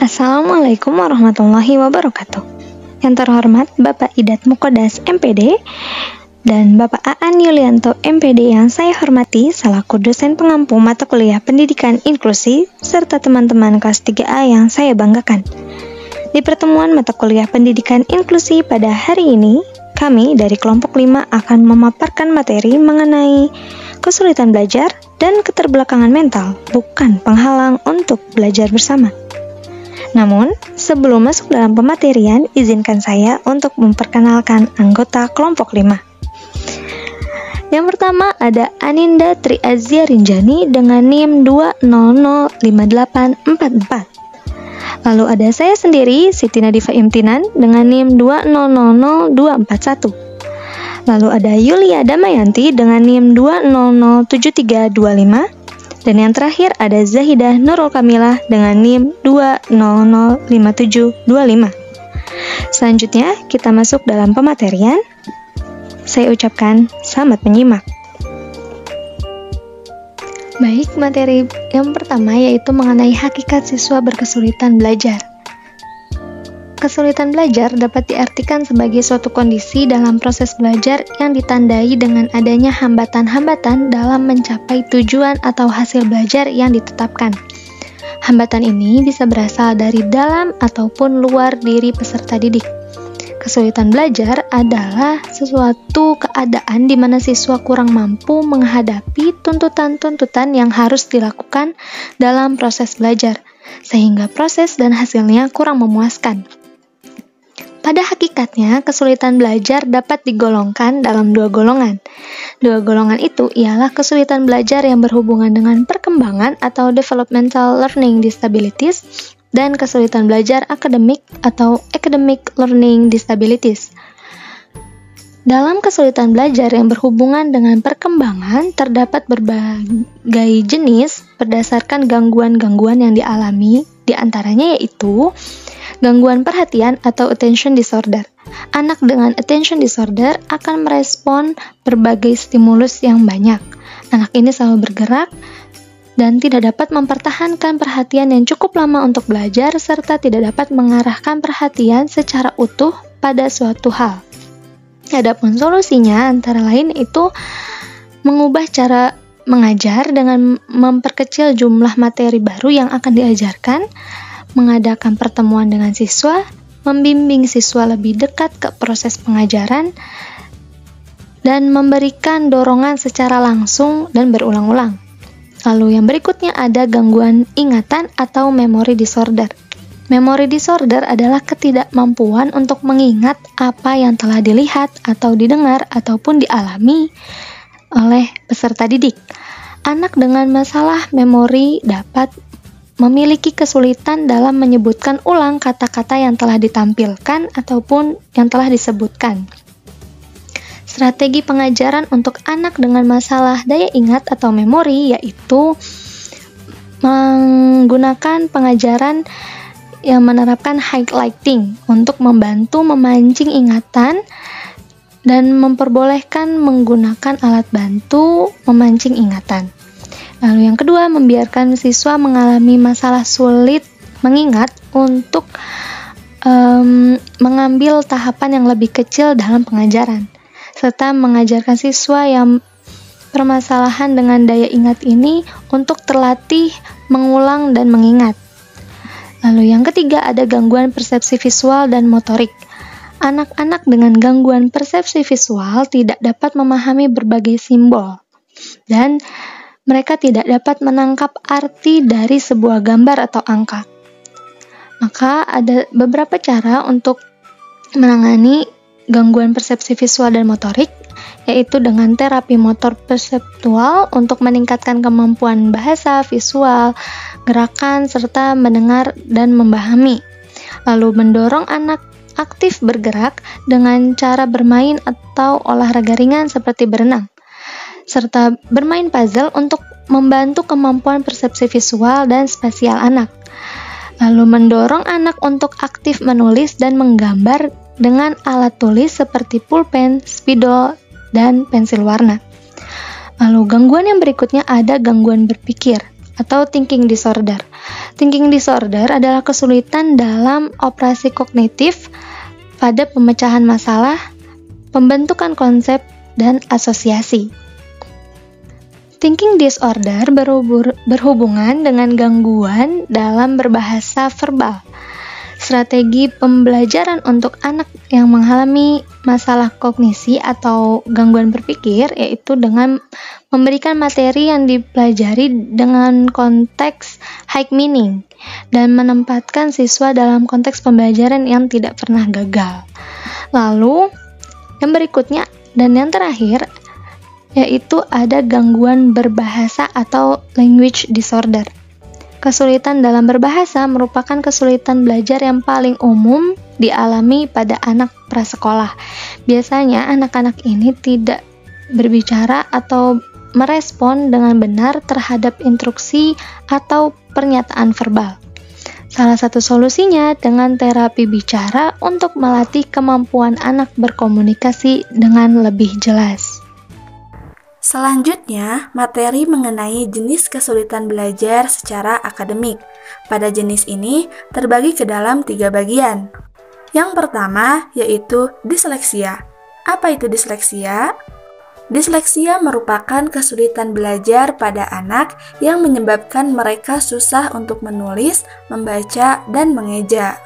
Assalamualaikum warahmatullahi wabarakatuh. Yang terhormat Bapak Idat Muqaddas MPD dan Bapak Aan Yulianto MPD yang saya hormati selaku dosen pengampu mata kuliah Pendidikan Inklusi serta teman-teman kelas 3A yang saya banggakan. Di pertemuan mata kuliah Pendidikan Inklusi pada hari ini, kami dari kelompok 5 akan memaparkan materi mengenai kesulitan belajar dan keterbelakangan mental bukan penghalang untuk belajar bersama. Namun, sebelum masuk dalam pematerian, izinkan saya untuk memperkenalkan anggota kelompok 5. Yang pertama ada Aninda Triazia Rinjani dengan NIM 2005844. Lalu ada saya sendiri, Siti Nadifa Imtinan dengan NIM 2000241. Lalu ada Yulia Damayanti dengan NIM 2007325. Dan yang terakhir ada Zahidah Nurul Kamilah dengan NIM 2005725. Selanjutnya kita masuk dalam pematerian. Saya ucapkan selamat menyimak. Baik, materi yang pertama yaitu mengenai hakikat siswa berkesulitan belajar. Kesulitan belajar dapat diartikan sebagai suatu kondisi dalam proses belajar yang ditandai dengan adanya hambatan-hambatan dalam mencapai tujuan atau hasil belajar yang ditetapkan. Hambatan ini bisa berasal dari dalam ataupun luar diri peserta didik. Kesulitan belajar adalah sesuatu keadaan di mana siswa kurang mampu menghadapi tuntutan-tuntutan yang harus dilakukan dalam proses belajar, sehingga proses dan hasilnya kurang memuaskan. Pada hakikatnya, kesulitan belajar dapat digolongkan dalam dua golongan. Dua golongan itu ialah kesulitan belajar yang berhubungan dengan perkembangan atau developmental learning disabilities dan kesulitan belajar akademik atau academic learning disabilities. Dalam kesulitan belajar yang berhubungan dengan perkembangan, terdapat berbagai jenis berdasarkan gangguan-gangguan yang dialami, di antaranya yaitu gangguan perhatian atau attention disorder. Anak dengan attention disorder akan merespon berbagai stimulus yang banyak. Anak ini selalu bergerak dan tidak dapat mempertahankan perhatian yang cukup lama untuk belajar serta tidak dapat mengarahkan perhatian secara utuh pada suatu hal. Adapun solusinya antara lain itu mengubah cara mengajar dengan memperkecil jumlah materi baru yang akan diajarkan, mengadakan pertemuan dengan siswa, membimbing siswa lebih dekat ke proses pengajaran, dan memberikan dorongan secara langsung dan berulang-ulang. Lalu yang berikutnya ada gangguan ingatan atau memory disorder. Memory disorder adalah ketidakmampuan untuk mengingat apa yang telah dilihat atau didengar ataupun dialami oleh peserta didik. Anak dengan masalah memori dapat memiliki kesulitan dalam menyebutkan ulang kata-kata yang telah ditampilkan ataupun yang telah disebutkan. Strategi pengajaran untuk anak dengan masalah daya ingat atau memori yaitu menggunakan pengajaran yang menerapkan highlighting untuk membantu memancing ingatan dan memperbolehkan menggunakan alat bantu memancing ingatan. Lalu yang kedua, membiarkan siswa mengalami masalah sulit mengingat untuk mengambil tahapan yang lebih kecil dalam pengajaran, serta mengajarkan siswa yang permasalahan dengan daya ingat ini untuk terlatih mengulang dan mengingat. Lalu yang ketiga ada gangguan persepsi visual dan motorik. Anak-anak dengan gangguan persepsi visual tidak dapat memahami berbagai simbol dan mereka tidak dapat menangkap arti dari sebuah gambar atau angka. Maka ada beberapa cara untuk menangani gangguan persepsi visual dan motorik, yaitu dengan terapi motor perseptual untuk meningkatkan kemampuan bahasa, visual, gerakan, serta mendengar dan memahami. Lalu mendorong anak aktif bergerak dengan cara bermain atau olahraga ringan seperti berenang, serta bermain puzzle untuk membantu kemampuan persepsi visual dan spasial anak. Lalu mendorong anak untuk aktif menulis dan menggambar dengan alat tulis seperti pulpen, spidol, dan pensil warna. Lalu gangguan yang berikutnya ada gangguan berpikir. atau thinking disorder. Thinking disorder adalah kesulitan dalam operasi kognitif pada pemecahan masalah, pembentukan konsep, dan asosiasi. Thinking disorder berhubungan dengan gangguan dalam berbahasa verbal. Strategi pembelajaran untuk anak yang mengalami masalah kognisi atau gangguan berpikir yaitu dengan memberikan materi yang dipelajari dengan konteks high meaning dan menempatkan siswa dalam konteks pembelajaran yang tidak pernah gagal. Lalu, yang berikutnya dan yang terakhir yaitu ada gangguan berbahasa atau language disorder. Kesulitan dalam berbahasa merupakan kesulitan belajar yang paling umum dialami pada anak prasekolah. Biasanya anak-anak ini tidak berbicara atau merespon dengan benar terhadap instruksi atau pernyataan verbal. Salah satu solusinya dengan terapi bicara untuk melatih kemampuan anak berkomunikasi dengan lebih jelas. Selanjutnya, materi mengenai jenis kesulitan belajar secara akademik. Pada jenis ini terbagi ke dalam 3 bagian. Yang pertama yaitu disleksia. Apa itu disleksia? Disleksia merupakan kesulitan belajar pada anak yang menyebabkan mereka susah untuk menulis, membaca, dan mengeja.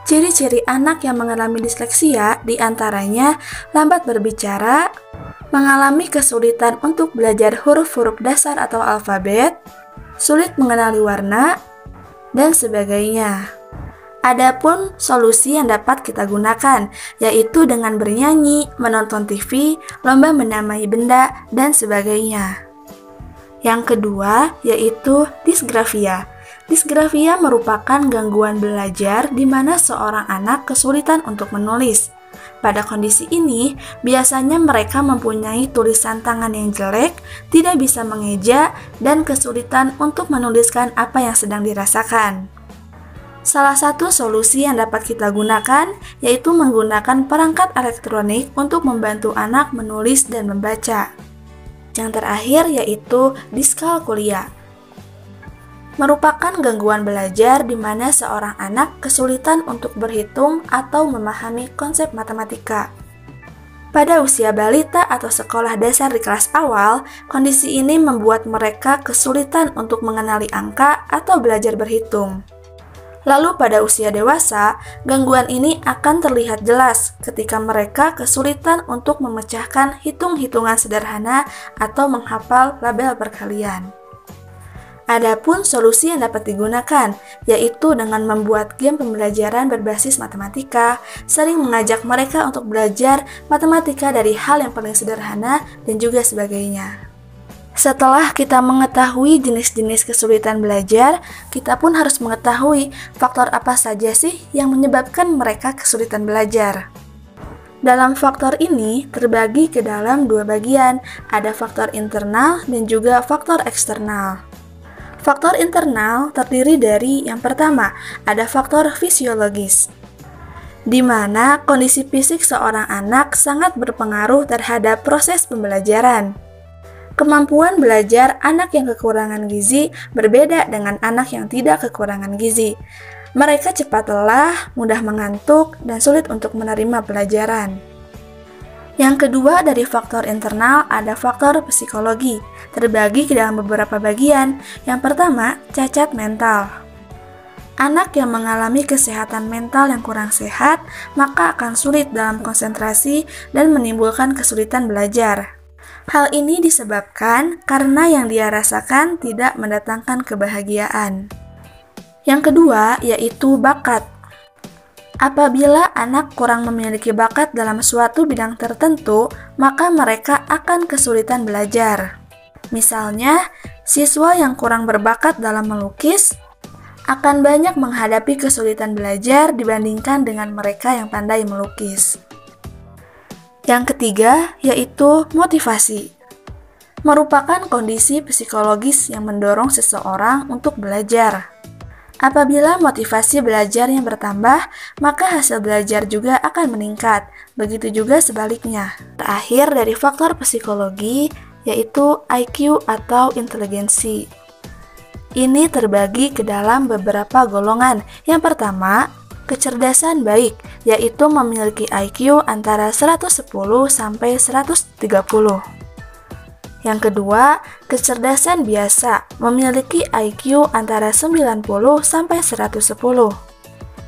Ciri-ciri anak yang mengalami disleksia diantaranya lambat berbicara, mengalami kesulitan untuk belajar huruf-huruf dasar atau alfabet, sulit mengenali warna, dan sebagainya. Adapun solusi yang dapat kita gunakan, yaitu dengan bernyanyi, menonton TV, lomba menamai benda, dan sebagainya. Yang kedua, yaitu disgrafia. Disgrafia merupakan gangguan belajar di mana seorang anak kesulitan untuk menulis. Pada kondisi ini, biasanya mereka mempunyai tulisan tangan yang jelek, tidak bisa mengeja, dan kesulitan untuk menuliskan apa yang sedang dirasakan. Salah satu solusi yang dapat kita gunakan yaitu menggunakan perangkat elektronik untuk membantu anak menulis dan membaca. Yang terakhir yaitu diskalkulia. Merupakan gangguan belajar di mana seorang anak kesulitan untuk berhitung atau memahami konsep matematika. Pada usia balita atau sekolah dasar di kelas awal, kondisi ini membuat mereka kesulitan untuk mengenali angka atau belajar berhitung. Lalu pada usia dewasa, gangguan ini akan terlihat jelas ketika mereka kesulitan untuk memecahkan hitung-hitungan sederhana atau menghafal label perkalian. Adapun solusi yang dapat digunakan, yaitu dengan membuat game pembelajaran berbasis matematika, sering mengajak mereka untuk belajar matematika dari hal yang paling sederhana dan juga sebagainya. Setelah kita mengetahui jenis-jenis kesulitan belajar, kita pun harus mengetahui faktor apa saja sih yang menyebabkan mereka kesulitan belajar. Dalam faktor ini terbagi ke dalam 2 bagian, ada faktor internal dan juga faktor eksternal. Faktor internal terdiri dari yang pertama, ada faktor fisiologis, di mana kondisi fisik seorang anak sangat berpengaruh terhadap proses pembelajaran. Kemampuan belajar anak yang kekurangan gizi berbeda dengan anak yang tidak kekurangan gizi. Mereka cepat lelah, mudah mengantuk, dan sulit untuk menerima pelajaran. Yang kedua dari faktor internal ada faktor psikologi, terbagi ke dalam beberapa bagian. Yang pertama, cacat mental. Anak yang mengalami kesehatan mental yang kurang sehat, maka akan sulit dalam konsentrasi dan menimbulkan kesulitan belajar. Hal ini disebabkan karena yang dia rasakan tidak mendatangkan kebahagiaan. Yang kedua, yaitu bakat. Apabila anak kurang memiliki bakat dalam suatu bidang tertentu, maka mereka akan kesulitan belajar. Misalnya, siswa yang kurang berbakat dalam melukis akan banyak menghadapi kesulitan belajar dibandingkan dengan mereka yang pandai melukis. Yang ketiga, yaitu motivasi. Merupakan kondisi psikologis yang mendorong seseorang untuk belajar. Apabila motivasi belajarnya bertambah, maka hasil belajar juga akan meningkat. Begitu juga sebaliknya. Terakhir dari faktor psikologi, yaitu IQ atau inteligensi. Ini terbagi ke dalam beberapa golongan. Yang pertama, kecerdasan baik, yaitu memiliki IQ antara 110 sampai 130. Yang kedua, kecerdasan biasa, memiliki IQ antara 90 sampai 110.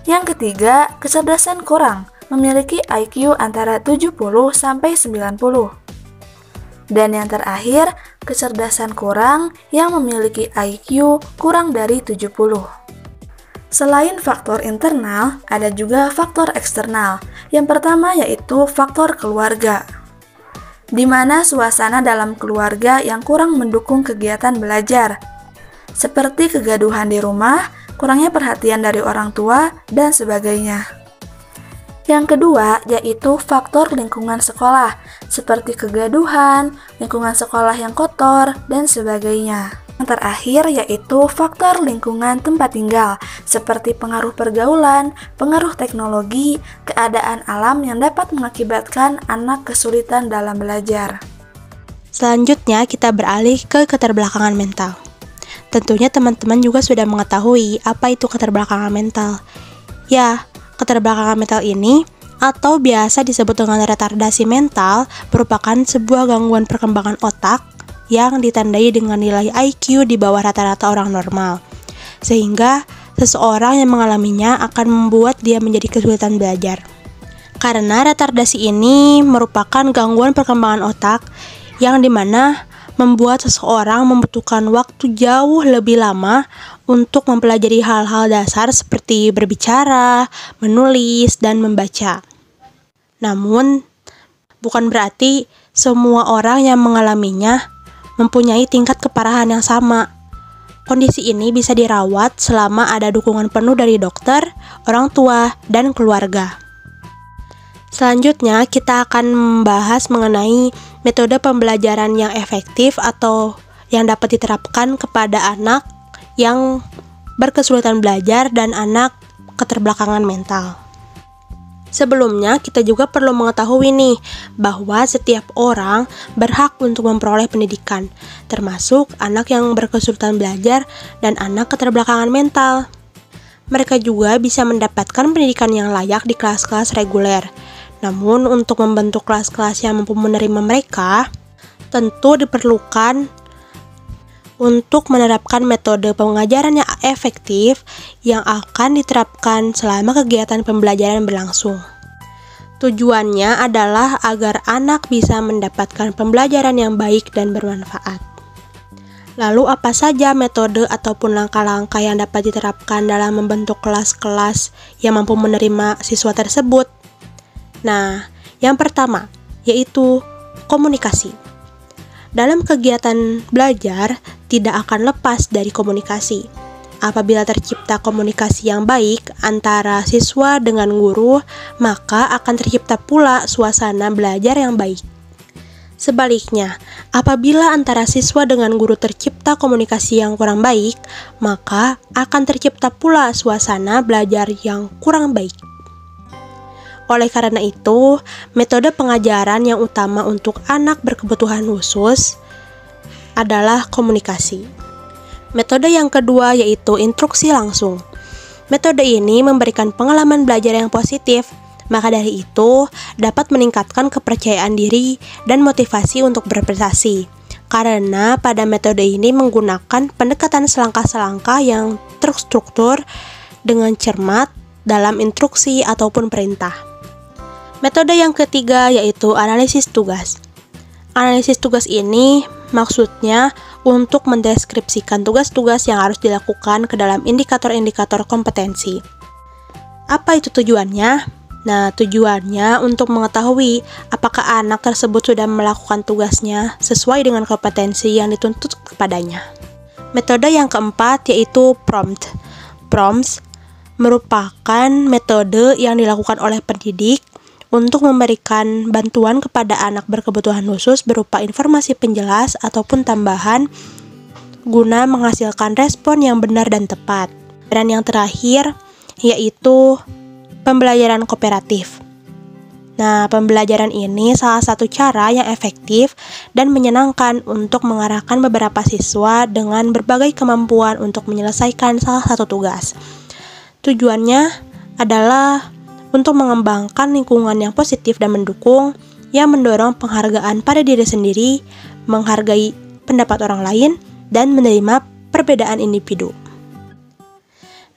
Yang ketiga, kecerdasan kurang, memiliki IQ antara 70 sampai 90. Dan yang terakhir, kecerdasan kurang yang memiliki IQ kurang dari 70. Selain faktor internal, ada juga faktor eksternal. Yang pertama yaitu faktor keluarga, di mana suasana dalam keluarga yang kurang mendukung kegiatan belajar, seperti kegaduhan di rumah, kurangnya perhatian dari orang tua, dan sebagainya. Yang kedua yaitu faktor lingkungan sekolah, seperti kegaduhan, lingkungan sekolah yang kotor, dan sebagainya. Yang terakhir yaitu faktor lingkungan tempat tinggal, seperti pengaruh pergaulan, pengaruh teknologi, keadaan alam yang dapat mengakibatkan anak kesulitan dalam belajar. Selanjutnya kita beralih ke keterbelakangan mental. Tentunya teman-teman juga sudah mengetahui apa itu keterbelakangan mental. Ya, keterbelakangan mental ini atau biasa disebut dengan retardasi mental merupakan sebuah gangguan perkembangan otak yang ditandai dengan nilai IQ di bawah rata-rata orang normal. Sehingga seseorang yang mengalaminya akan membuat dia menjadi kesulitan belajar. Karena retardasi ini merupakan gangguan perkembangan otak yang dimana membuat seseorang membutuhkan waktu jauh lebih lama untuk mempelajari hal-hal dasar seperti berbicara, menulis, dan membaca. Namun, bukan berarti semua orang yang mengalaminya mempunyai tingkat keparahan yang sama. Kondisi ini bisa dirawat selama ada dukungan penuh dari dokter, orang tua, dan keluarga. Selanjutnya, kita akan membahas mengenai metode pembelajaran yang efektif atau yang dapat diterapkan kepada anak yang berkesulitan belajar dan anak keterbelakangan mental. Sebelumnya, kita juga perlu mengetahui nih bahwa setiap orang berhak untuk memperoleh pendidikan, termasuk anak yang berkesulitan belajar dan anak keterbelakangan mental. Mereka juga bisa mendapatkan pendidikan yang layak di kelas-kelas reguler. Namun, untuk membentuk kelas-kelas yang mampu menerima mereka, tentu diperlukan untuk menerapkan metode pengajaran yang efektif yang akan diterapkan selama kegiatan pembelajaran berlangsung. Tujuannya adalah agar anak bisa mendapatkan pembelajaran yang baik dan bermanfaat. Lalu apa saja metode ataupun langkah-langkah yang dapat diterapkan dalam membentuk kelas-kelas yang mampu menerima siswa tersebut? Nah, yang pertama yaitu komunikasi. Dalam kegiatan belajar, tidak akan lepas dari komunikasi. Apabila tercipta komunikasi yang baik antara siswa dengan guru, maka akan tercipta pula suasana belajar yang baik. Sebaliknya, apabila antara siswa dengan guru tercipta komunikasi yang kurang baik, maka akan tercipta pula suasana belajar yang kurang baik. Oleh karena itu, metode pengajaran yang utama untuk anak berkebutuhan khusus adalah komunikasi. Metode yang kedua yaitu instruksi langsung. Metode ini memberikan pengalaman belajar yang positif, maka dari itu dapat meningkatkan kepercayaan diri dan motivasi untuk berprestasi. Karena pada metode ini menggunakan pendekatan selangkah-selangkah yang terstruktur dengan cermat dalam instruksi ataupun perintah. Metode yang ketiga yaitu analisis tugas. Analisis tugas ini maksudnya untuk mendeskripsikan tugas-tugas yang harus dilakukan ke dalam indikator-indikator kompetensi. Apa itu tujuannya? Nah, tujuannya untuk mengetahui apakah anak tersebut sudah melakukan tugasnya sesuai dengan kompetensi yang dituntut kepadanya. Metode yang keempat yaitu prompt. Prompts merupakan metode yang dilakukan oleh pendidik untuk memberikan bantuan kepada anak berkebutuhan khusus berupa informasi penjelas ataupun tambahan guna menghasilkan respon yang benar dan tepat. Dan yang terakhir yaitu pembelajaran kooperatif. Nah, pembelajaran ini salah satu cara yang efektif dan menyenangkan untuk mengarahkan beberapa siswa dengan berbagai kemampuan untuk menyelesaikan salah satu tugas. Tujuannya adalah untuk mengembangkan lingkungan yang positif dan mendukung, yang mendorong penghargaan pada diri sendiri, menghargai pendapat orang lain, dan menerima perbedaan individu.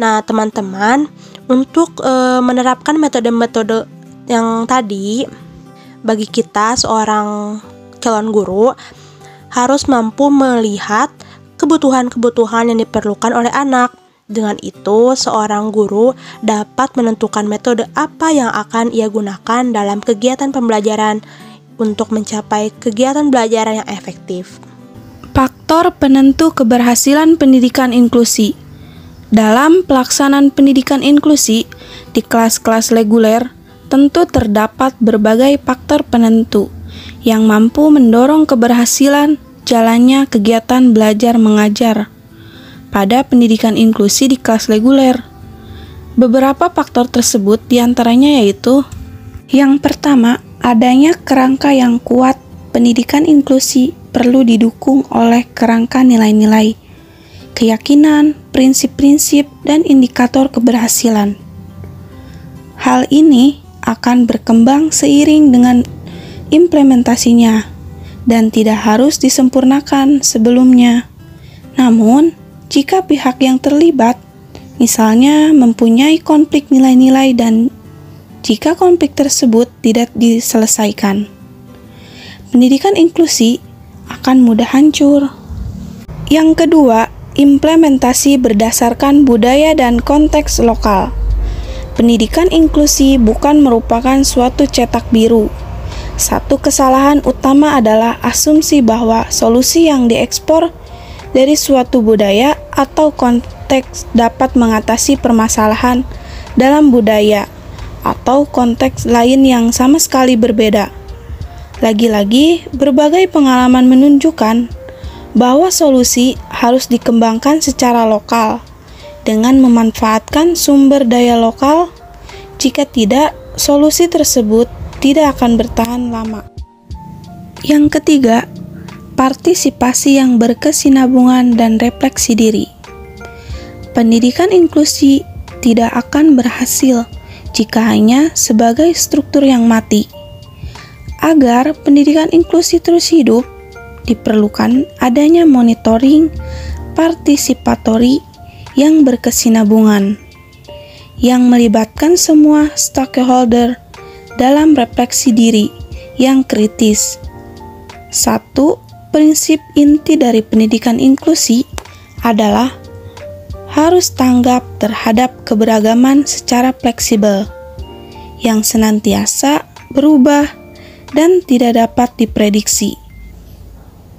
Nah, teman-teman, untuk menerapkan metode-metode yang tadi, bagi kita seorang calon guru harus mampu melihat kebutuhan-kebutuhan yang diperlukan oleh anak. Dengan itu, seorang guru dapat menentukan metode apa yang akan ia gunakan dalam kegiatan pembelajaran untuk mencapai kegiatan belajar yang efektif. Faktor penentu keberhasilan pendidikan inklusi. Dalam pelaksanaan pendidikan inklusi di kelas-kelas reguler, tentu terdapat berbagai faktor penentu yang mampu mendorong keberhasilan jalannya kegiatan belajar mengajar pada pendidikan inklusi di kelas reguler. Beberapa faktor tersebut diantaranya yaitu: yang pertama, adanya kerangka yang kuat. Pendidikan inklusi perlu didukung oleh kerangka nilai-nilai, keyakinan, prinsip-prinsip, dan indikator keberhasilan. Hal ini akan berkembang seiring dengan implementasinya dan tidak harus disempurnakan sebelumnya. Namun, jika pihak yang terlibat, misalnya mempunyai konflik nilai-nilai dan jika konflik tersebut tidak diselesaikan, pendidikan inklusi akan mudah hancur. Yang kedua, implementasi berdasarkan budaya dan konteks lokal. Pendidikan inklusi bukan merupakan suatu cetak biru. Satu kesalahan utama adalah asumsi bahwa solusi yang diekspor dari suatu budaya atau konteks dapat mengatasi permasalahan dalam budaya atau konteks lain yang sama sekali berbeda. Lagi-lagi, berbagai pengalaman menunjukkan bahwa solusi harus dikembangkan secara lokal dengan memanfaatkan sumber daya lokal. Jika tidak, solusi tersebut tidak akan bertahan lama. Yang ketiga, partisipasi yang berkesinambungan dan refleksi diri. Pendidikan inklusi tidak akan berhasil jika hanya sebagai struktur yang mati. Agar pendidikan inklusi terus hidup, diperlukan adanya monitoring partisipatori yang berkesinambungan, yang melibatkan semua stakeholder dalam refleksi diri yang kritis. Satu prinsip inti dari pendidikan inklusi adalah harus tanggap terhadap keberagaman secara fleksibel, yang senantiasa berubah dan tidak dapat diprediksi.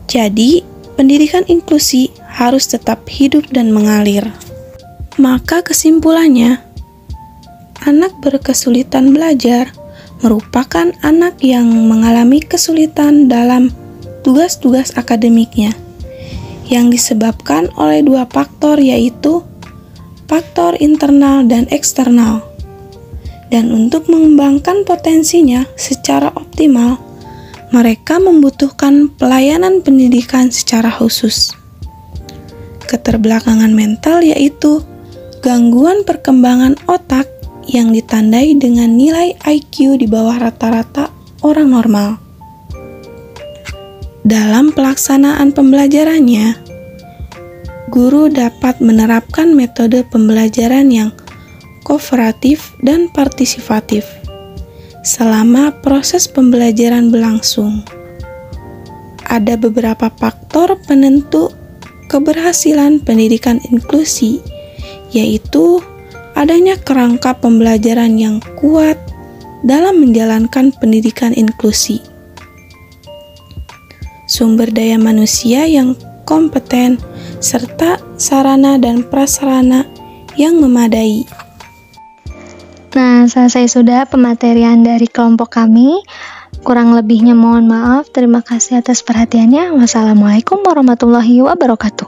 Jadi, pendidikan inklusi harus tetap hidup dan mengalir. Maka kesimpulannya, anak berkesulitan belajar merupakan anak yang mengalami kesulitan dalam tugas-tugas akademiknya, yang disebabkan oleh dua faktor, yaitu faktor internal dan eksternal. Dan untuk mengembangkan potensinya secara optimal, mereka membutuhkan pelayanan pendidikan secara khusus. Keterbelakangan mental yaitu gangguan perkembangan otak yang ditandai dengan nilai IQ di bawah rata-rata orang normal. Dalam pelaksanaan pembelajarannya, guru dapat menerapkan metode pembelajaran yang kooperatif dan partisipatif selama proses pembelajaran berlangsung. Ada beberapa faktor penentu keberhasilan pendidikan inklusi, yaitu adanya kerangka pembelajaran yang kuat dalam menjalankan pendidikan inklusi, sumber daya manusia yang kompeten, serta sarana dan prasarana yang memadai. Nah, selesai sudah pematerian dari kelompok kami. Kurang lebihnya mohon maaf. Terima kasih atas perhatiannya. Wassalamualaikum warahmatullahi wabarakatuh.